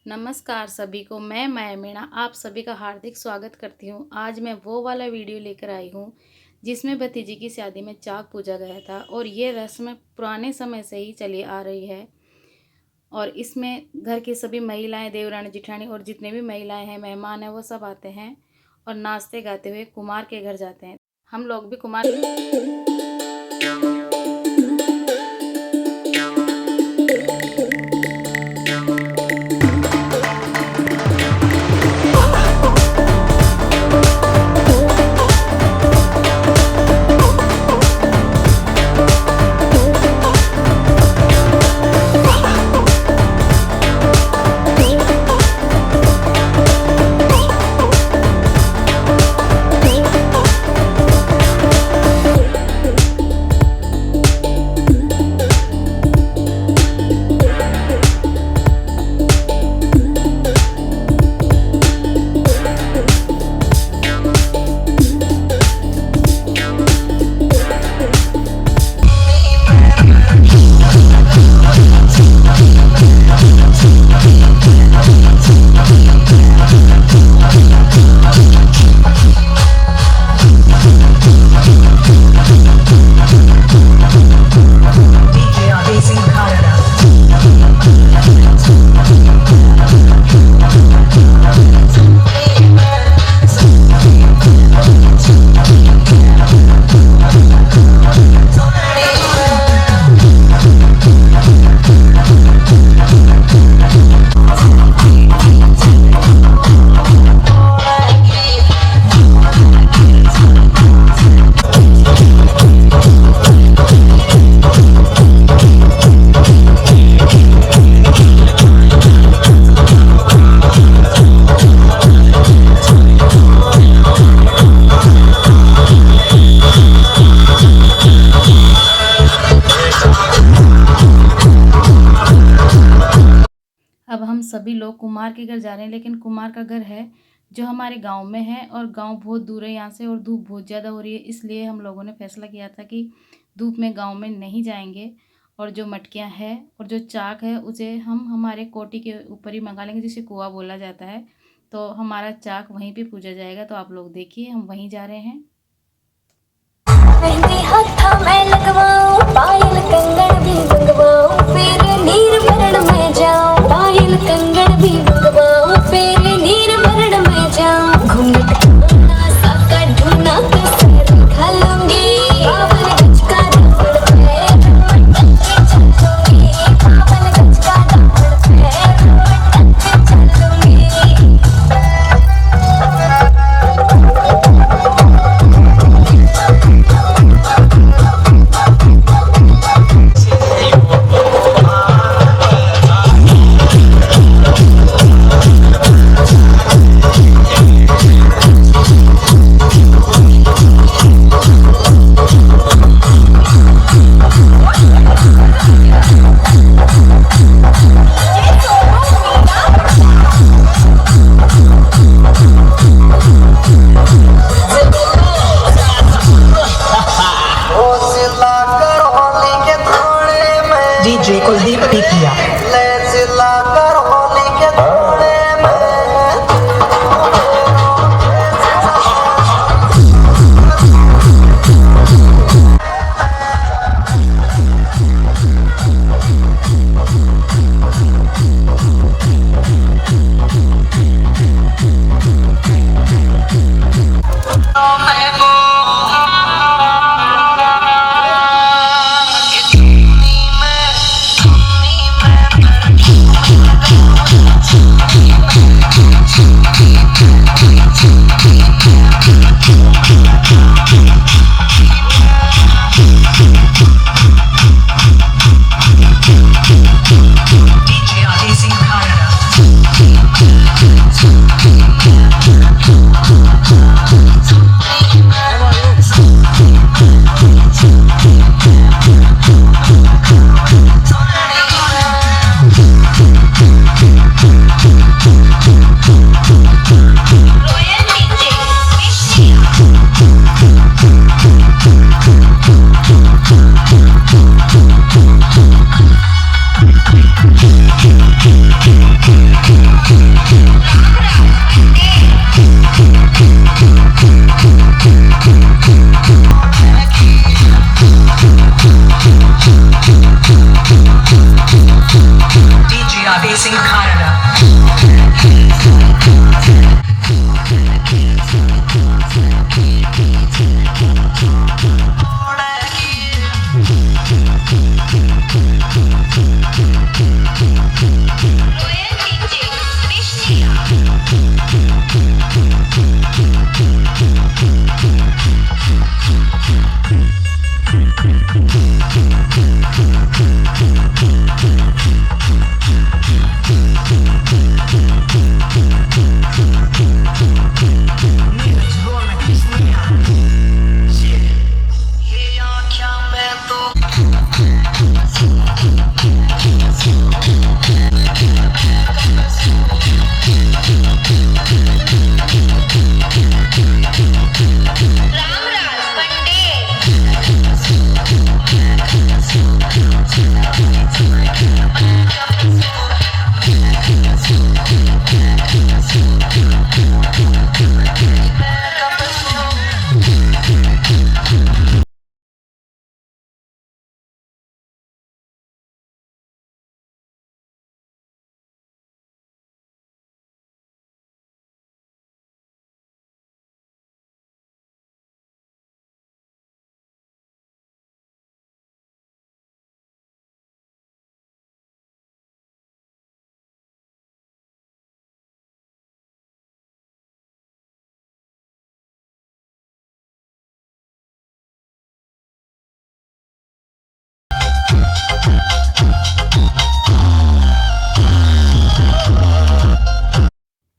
नमस्कार सभी को, मैं माया मीणा आप सभी का हार्दिक स्वागत करती हूँ। आज मैं वो वाला वीडियो लेकर आई हूँ जिसमें भतीजी की शादी में चाक पूजा गया था और ये रस्म पुराने समय से ही चली आ रही है। और इसमें घर की सभी महिलाएं, देवरानी, जिठानी और जितने भी महिलाएं हैं, मेहमान हैं, वो सब आते हैं और नाचते गाते हुए कुमार के घर जाते हैं। हम लोग भी कुमार अब हम सभी लोग कुमार के घर जा रहे हैं, लेकिन कुमार का घर है जो हमारे गांव में है और गांव बहुत दूर है यहाँ से और धूप बहुत ज़्यादा हो रही है। इसलिए हम लोगों ने फैसला किया था कि धूप में गांव में नहीं जाएंगे और जो मटकियाँ हैं और जो चाक है उसे हम हमारे कोटी के ऊपर ही मंगा लेंगे, जिसे कुआ बोला जाता है। तो हमारा चाक वहीं पर पूजा जाएगा। तो आप लोग देखिए, हम वहीं जा रहे हैं। मेहंदी हाथा मैं लगवाऊं, पायल कंगन भी मंगवाऊं, फिर नीर भरण में जाऊं। पायल कंगन भी मंगवाऊं, फिर नीर भरण में जाऊं। घूंघट ढूंढना, साका ढूंढना, कसर घालूंगी। बावन गज का दामन पे चलूंगी, बावन गज का दामन पे चलूंगी।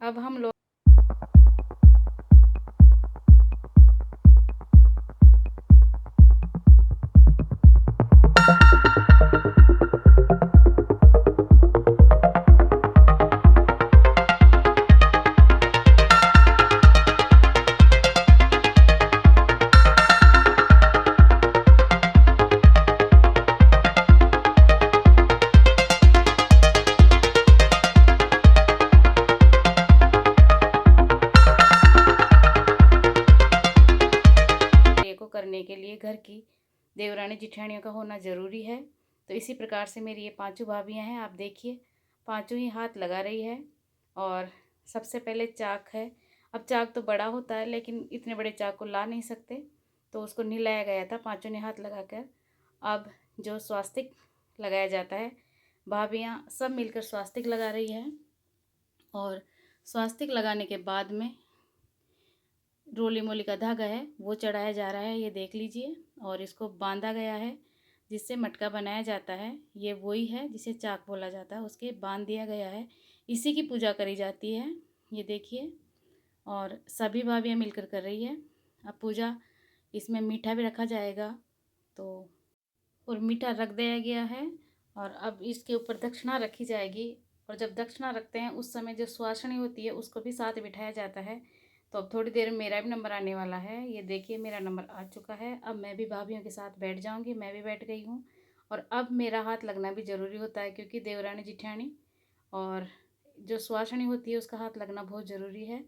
अब हम लोग करने के लिए घर की देवरानी जिठानियों का होना ज़रूरी है। तो इसी प्रकार से मेरी ये पांचों भाभियां हैं। आप देखिए पांचों ही हाथ लगा रही है। और सबसे पहले चाक है। अब चाक तो बड़ा होता है लेकिन इतने बड़े चाक को ला नहीं सकते, तो उसको नहीं लाया गया था। पांचों ने हाथ लगाकर अब जो स्वास्तिक लगाया जाता है, भाभियां सब मिलकर स्वास्तिक लगा रही है। और स्वास्तिक लगाने के बाद में रोली मोली का धागा है वो चढ़ाया जा रहा है, ये देख लीजिए। और इसको बांधा गया है जिससे मटका बनाया जाता है। ये वही है जिसे चाक बोला जाता है, उसके बांध दिया गया है। इसी की पूजा करी जाती है, ये देखिए। और सभी भाभियाँ मिलकर कर रही है। अब पूजा इसमें मीठा भी रखा जाएगा, तो और मीठा रख दिया गया है। और अब इसके ऊपर दक्षिणा रखी जाएगी। और जब दक्षिणा रखते हैं उस समय जो सुहासनी होती है उसको भी साथ बिठाया जाता है। तो अब थोड़ी देर में मेरा भी नंबर आने वाला है। ये देखिए मेरा नंबर आ चुका है। अब मैं भी भाभियों के साथ बैठ जाऊंगी। मैं भी बैठ गई हूँ। और अब मेरा हाथ लगना भी ज़रूरी होता है, क्योंकि देवरानी जिठानी और जो सुहासनी होती है उसका हाथ लगना बहुत ज़रूरी है।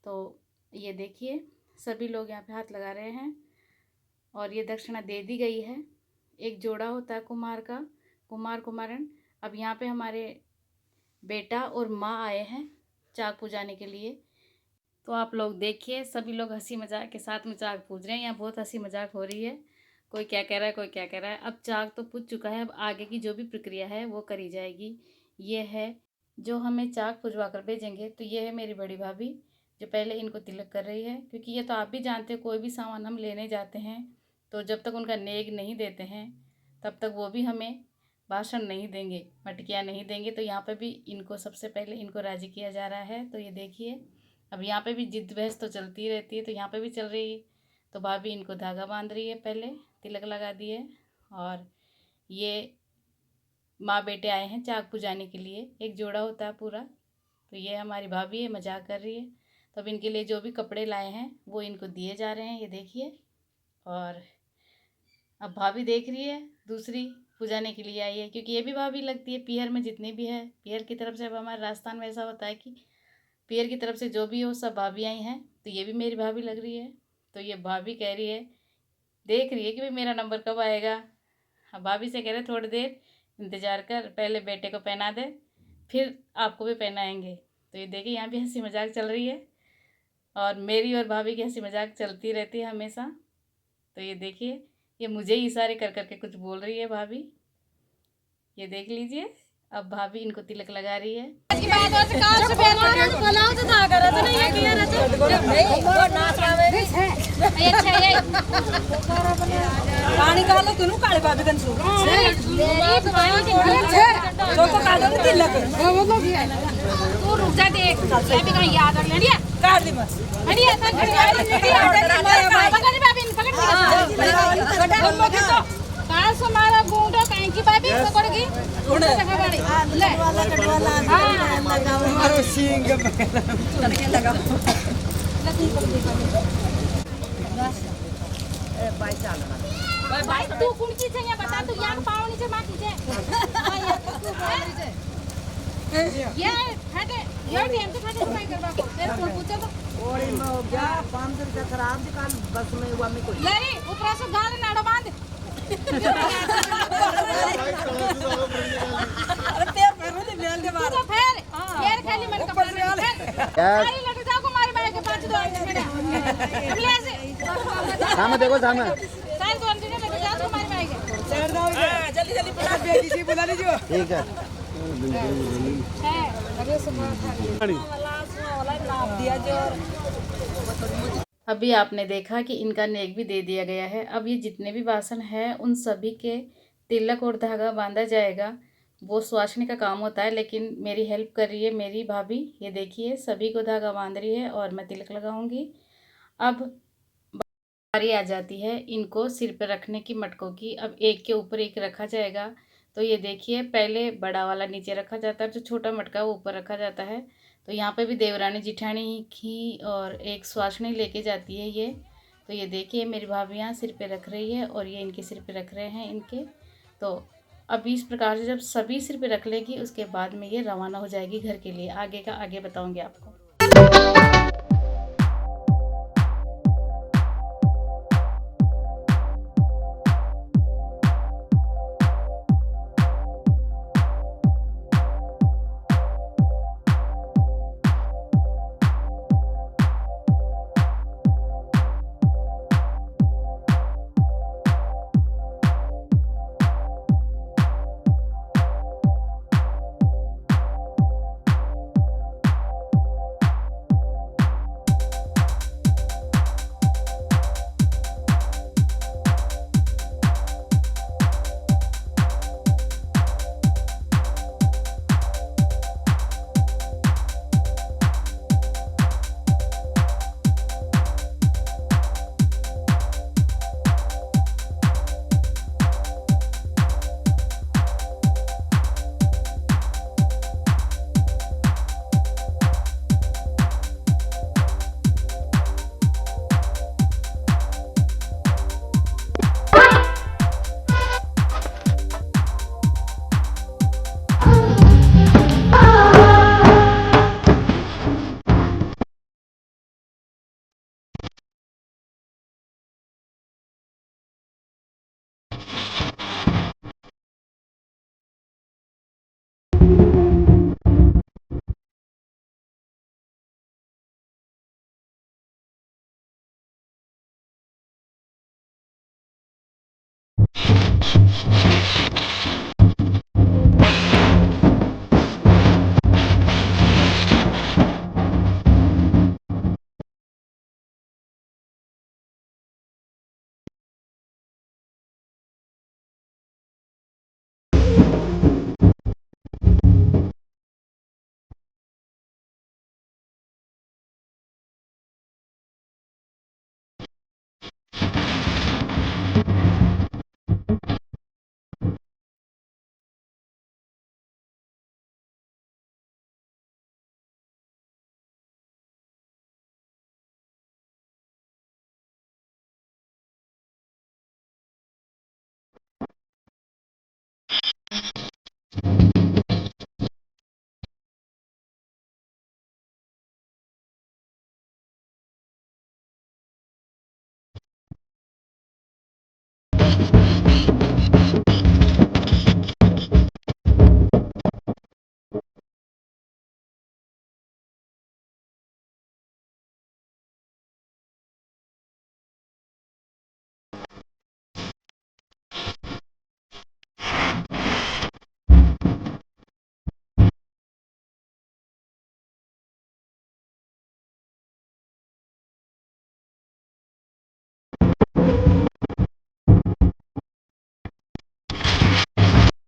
तो ये देखिए सभी लोग यहाँ पे हाथ लगा रहे हैं और ये दक्षिणा दे दी गई है। एक जोड़ा होता है कुमार का, कुमार कुमारन। अब यहाँ पे हमारे बेटा और माँ आए हैं चाक पूजाने के लिए। तो आप लोग देखिए सभी लोग हंसी मजाक के साथ में चाक पूज रहे हैं। यहाँ बहुत हंसी मजाक हो रही है, कोई क्या कह रहा है कोई क्या कह रहा है। अब चाक तो पूज चुका है, अब आगे की जो भी प्रक्रिया है वो करी जाएगी। ये है जो हमें चाक पुजवा कर भेजेंगे। तो ये है मेरी बड़ी भाभी जो पहले इनको तिलक कर रही है, क्योंकि ये तो आप भी जानते हो कोई भी सामान हम लेने जाते हैं तो जब तक उनका नेग नहीं देते हैं तब तक वो भी हमें भाषण नहीं देंगे, मटकियाँ नहीं देंगे। तो यहाँ पे भी इनको सबसे पहले इनको राज़ी किया जा रहा है। तो ये देखिए अब यहाँ पे भी जिद बहस तो चलती रहती है, तो यहाँ पे भी चल रही है। तो भाभी इनको धागा बांध रही है, पहले तिलक लगा दिए। और ये माँ बेटे आए हैं चाक पुजाने के लिए, एक जोड़ा होता है पूरा। तो ये हमारी भाभी है, मजाक कर रही है। तो अब इनके लिए जो भी कपड़े लाए हैं वो इनको दिए जा रहे हैं, ये देखिए। और अब भाभी देख रही है दूसरी पुजाने के लिए आई है, क्योंकि ये भी भाभी लगती है पीहर में जितनी भी है। पीहर की तरफ से अब हमारे राजस्थान में ऐसा होता है कि पीहर की तरफ से जो भी हो सब भाभी आई हैं। तो ये भी मेरी भाभी लग रही है। तो ये भाभी कह रही है, देख रही है कि भाई मेरा नंबर कब आएगा। अब भाभी से कह रहे थोड़ी देर इंतज़ार कर, पहले बेटे को पहना दे फिर आपको भी पहनाएंगे। तो ये देखिए यहाँ भी हंसी मजाक चल रही है और मेरी और भाभी की हंसी मजाक चलती रहती है हमेशा। तो ये देखिए ये मुझे ही इशारे कर करके कुछ बोल रही है भाभी, ये देख लीजिए। अब भाभी इनको तिलक लगा रही है। पानी कालो तू काले बाबे कन सु तो कालो नहीं तिलक तू रुक जा देख ये भी कहीं याद रख लेनी है काट दी बस हनी ऐसा पकड़ बाबी पकड़ काल सो मारा बूंदो कहीं की बाबी पकड़गी उड़ सका बड़ी ले वाला कटवाला लगाओ मारो सींग लगाओ बाय चाल भाई तू कौन की चाहिए बता तू यार पाव नीचे मां कीजे हां यार तू बोल रही है ये हटे ये भी हम तो हटे भाई करवा को तेरे को पूछो तो और में हो गया 500 रुपया खराब दुकान बस में हुआ में कोई ले रे ऊपर से गाल नाड़ो बांध अरे तेरे पैर में ले ले बाहर तो फिर खाली मन कपड़ा में सारी लट जाओ हमारे भाई के पास दो अब ले ऐसे सामने देखो सामने सारी दो अंदर लट जाओ हमारे भाई के चढ़ जाओ जल्दी जल्दी बुला बेटी से बुला लीजिए ठीक है। है अरे सुबह वाला नाप दिया जो अभी आपने देखा कि इनका नेक भी दे दिया गया है। अब ये जितने भी बासन हैं उन सभी के तिलक और धागा बांधा जाएगा। वो सुहासिनी का काम होता है, लेकिन मेरी हेल्प कर रही है मेरी भाभी। ये देखिए सभी को धागा बांध रही है और मैं तिलक लगाऊंगी। अब बारी आ जाती है इनको सिर पर रखने की मटकों की। अब एक के ऊपर एक रखा जाएगा। तो ये देखिए पहले बड़ा वाला नीचे रखा जाता है, जो छोटा मटका वो ऊपर रखा जाता है। तो यहाँ पे भी देवरानी जिठानी घी और एक सुहासिनी लेके जाती है ये। तो ये देखिए मेरी भाभी यहाँ सिर पे रख रही है और ये इनके सिर पे रख रहे हैं इनके। तो अब इस प्रकार से जब सभी सिर पे रख लेगी उसके बाद में ये रवाना हो जाएगी घर के लिए। आगे का आगे बताऊँगी आपको।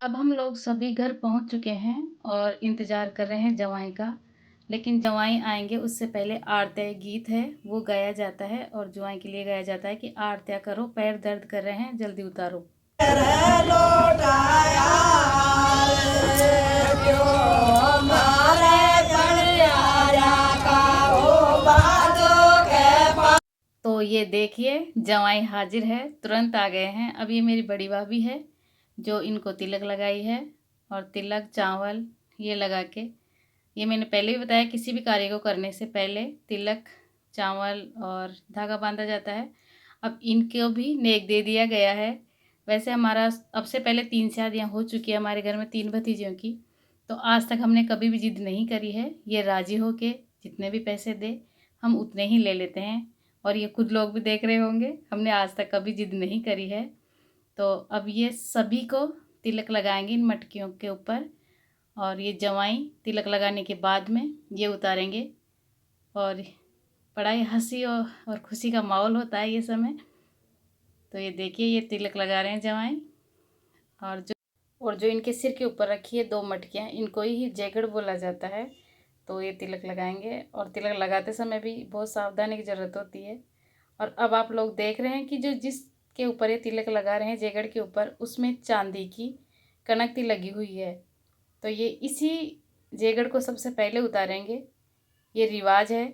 अब हम लोग सभी घर पहुंच चुके हैं और इंतज़ार कर रहे हैं जवाई का। लेकिन जवाई आएंगे उससे पहले आरत्या गीत है वो गाया जाता है और जवाई के लिए गाया जाता है कि आरत्या करो, पैर दर्द कर रहे हैं, जल्दी उतारो। तो ये देखिए जवाई हाजिर है, तुरंत आ गए हैं। अब ये मेरी बड़ी भाभी है जो इनको तिलक लगाई है और तिलक चावल ये लगा के, ये मैंने पहले भी बताया किसी भी कार्य को करने से पहले तिलक चावल और धागा बांधा जाता है। अब इनको भी नेक दे दिया गया है। वैसे हमारा अब से पहले 3 शादियाँ हो चुकी है हमारे घर में 3 भतीजियों की, तो आज तक हमने कभी भी जिद नहीं करी है। ये राज़ी हो के जितने भी पैसे दे हम उतने ही ले लेते हैं और ये खुद लोग भी देख रहे होंगे, हमने आज तक कभी जिद नहीं करी है। तो अब ये सभी को तिलक लगाएंगे इन मटकियों के ऊपर और ये जवाई तिलक लगाने के बाद में ये उतारेंगे और बड़ा ही हंसी और खुशी का माहौल होता है ये समय। तो ये देखिए ये तिलक लगा रहे हैं जवाई और जो इनके सिर के ऊपर रखी है 2 मटकियाँ, इनको ही जैगड़ बोला जाता है। तो ये तिलक लगाएंगे और तिलक लगाते समय भी बहुत सावधानी की ज़रूरत होती है। और अब आप लोग देख रहे हैं कि जो जिसके ऊपर ये तिलक लगा रहे हैं जैगड़ के ऊपर, उसमें चांदी की कनकती लगी हुई है। तो ये इसी जैगड़ को सबसे पहले उतारेंगे। ये रिवाज है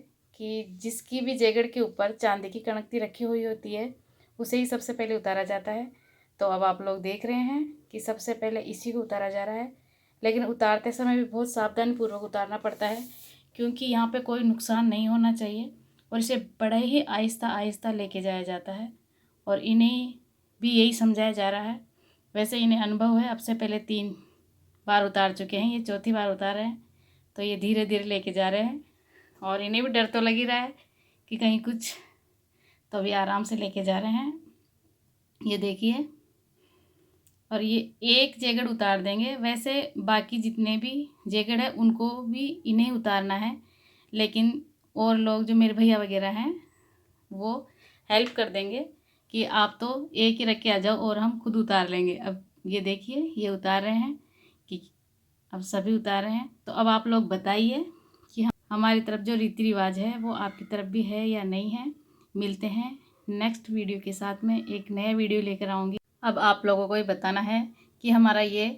कि जिसकी भी जैगड़ के ऊपर चांदी की कनकती रखी हुई होती है उसे ही सबसे पहले उतारा जाता है। तो अब आप लोग देख रहे हैं कि सबसे पहले इसी को उतारा जा रहा है, लेकिन उतारते समय भी बहुत सावधानीपूर्वक उतारना पड़ता है क्योंकि यहाँ पे कोई नुकसान नहीं होना चाहिए और इसे बड़े ही आहिस्ता आहिस्ता लेके जाया जाता है और इन्हें भी यही समझाया जा रहा है। वैसे इन्हें अनुभव है, अब से पहले 3 बार उतार चुके हैं, ये 4थी बार उतार रहे हैं। तो ये धीरे धीरे लेके जा रहे हैं और इन्हें भी डर तो लग ही रहा है कि कहीं कुछ, तो अभी आराम से लेके जा रहे हैं। ये देखिए और ये एक जैगड़ उतार देंगे। वैसे बाकी जितने भी जैगड़ है उनको भी इन्हें उतारना है, लेकिन और लोग जो मेरे भैया वगैरह हैं वो हेल्प कर देंगे कि आप तो एक ही रख के आ जाओ और हम खुद उतार लेंगे। अब ये देखिए ये उतार रहे हैं कि अब सभी उतार रहे हैं। तो अब आप लोग बताइए कि हमारी तरफ जो रीति रिवाज है वो आपकी तरफ भी है या नहीं है। मिलते हैं नेक्स्ट वीडियो के साथ में, एक नया वीडियो लेकर आऊँगी। अब आप लोगों को ही बताना है कि हमारा ये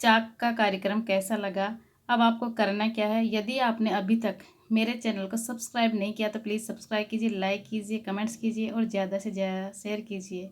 चाक का कार्यक्रम कैसा लगा। अब आपको करना क्या है, यदि आपने अभी तक मेरे चैनल को सब्सक्राइब नहीं किया तो प्लीज़ सब्सक्राइब कीजिए, लाइक कीजिए, कमेंट्स कीजिए और ज़्यादा से ज़्यादा शेयर कीजिए।